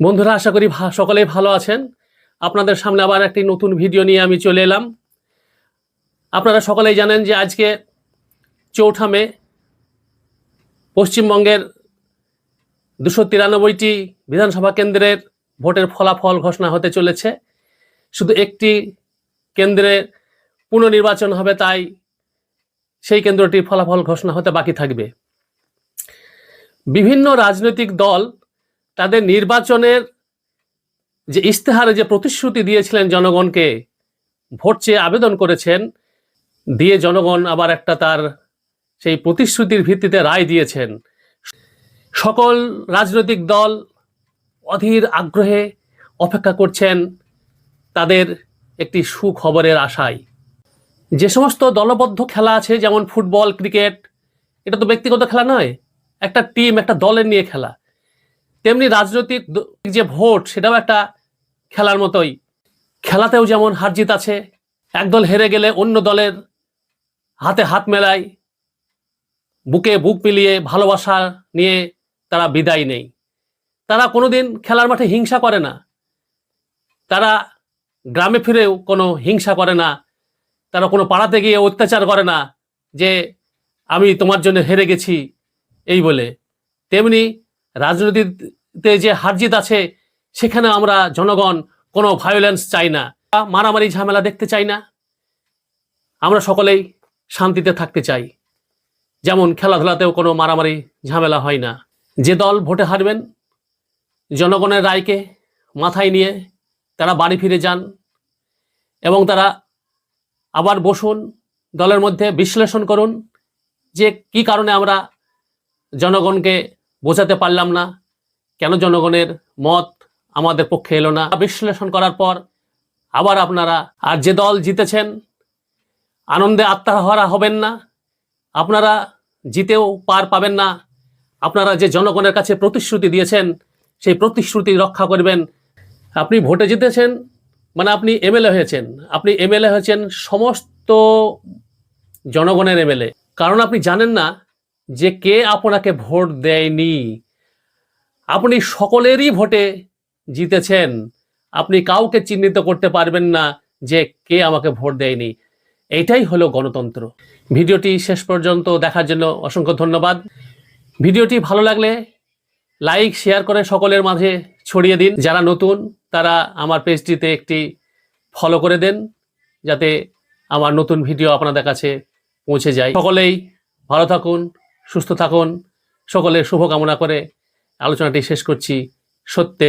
বন্ধুরা, আশা করি সকলেই ভালো আছেন। আপনাদের সামনে আবার একটি নতুন ভিডিও নিয়ে আমি চলে এলাম। আপনারা সকলেই জানেন যে আজকে ৪ঠা মে পশ্চিমবঙ্গের ২৯৩টি বিধানসভা কেন্দ্রের ভোটের ফলাফল ঘোষণা হতে চলেছে। শুধু একটি কেন্দ্রে পুনর্নির্বাচন হবে, তাই সেই কেন্দ্রটির ফলাফল ঘোষণা হতে বাকি থাকবে। বিভিন্ন রাজনৈতিক দল তাদের নির্বাচনের যে ইশতেহারে যে প্রতিশ্রুতি দিয়েছিলেন জনগণকে, ভোট চেয়ে আবেদন করেছেন, দিয়ে জনগণ আবার একটা তার সেই প্রতিশ্রুতির ভিত্তিতে রায় দিয়েছেন। সকল রাজনৈতিক দল অধীর আগ্রহে অপেক্ষা করছেন তাদের একটি সুখবরের আশায়। যে সমস্ত দলবদ্ধ খেলা আছে, যেমন ফুটবল, ক্রিকেট, এটা তো ব্যক্তিগত খেলা নয়, একটা টিম, একটা দলের নিয়ে খেলা। তেমনি রাজনৈতিক যে ভোট, সেটাও একটা খেলার মতোই। খেলাতেও যেমন হার জিত আছে। একদল হেরে গেলে অন্য দলের হাতে হাত মেলায়, বুকে বুক মিলিয়ে ভালোবাসা নিয়ে তারা বিদায় নেয়। তারা কোনোদিন খেলার মাঠে হিংসা করে না, তারা গ্রামে ফিরেও কোনো হিংসা করে না, তারা কোনো পাড়াতে গিয়ে অত্যাচার করে না যে আমি তোমার জন্য হেরে গেছি এই বলে। তেমনি রাজনীতিতে যে হার জিত আছে, সেখানে আমরা জনগণ কোনো ভায়োলেন্স চাই না, মারামারি ঝামেলা দেখতে চাই না। আমরা সকলেই শান্তিতে থাকতে চাই। যেমন খেলাধুলাতেও কোনো মারামারি ঝামেলা হয় না। যে দল ভোটে হারবেন, জনগণের রায়কে মাথায় নিয়ে তারা বাড়ি ফিরে যান এবং তারা আবার বসুন, দলের মধ্যে বিশ্লেষণ করুন যে কি কারণে আমরা জনগণকে বোঝাতে পারলাম না, কেন জনগণের মত আমাদের পক্ষে এলো না। বিশ্লেষণ করার পর আবার আপনারা, আর যে দল জিতেছেন, আনন্দে আত্মহারা হবেন না। আপনারা জিতেও পার পাবেন না। আপনারা যে জনগণের কাছে প্রতিশ্রুতি দিয়েছেন, সেই প্রতিশ্রুতি রক্ষা করবেন। আপনি ভোটে জিতেছেন মানে আপনি এমএলএ হয়েছেন। আপনি এমএলএ হয়েছেন সমস্ত জনগণের এমএলএ। কারণ আপনি জানেন না যে কে আপনাকে ভোট দেয়নি। আপনি সকলেরই ভোটে জিতেছেন। আপনি কাউকে চিহ্নিত করতে পারবেন না যে কে আমাকে ভোট দেয়নি। এইটাই হলো গণতন্ত্র। ভিডিওটি শেষ পর্যন্ত দেখার জন্য অসংখ্য ধন্যবাদ। ভিডিওটি ভালো লাগলে লাইক, শেয়ার করে সকলের মাঝে ছড়িয়ে দিন। যারা নতুন তারা আমার পেজটিতে একটি ফলো করে দেন, যাতে আমার নতুন ভিডিও আপনাদের কাছে পৌঁছে যায়। সকলেই ভালো থাকুন, সুস্থ থাকুন। সকলের শুভকামনা করে আলোচনাটি শেষ করছি। সত্যে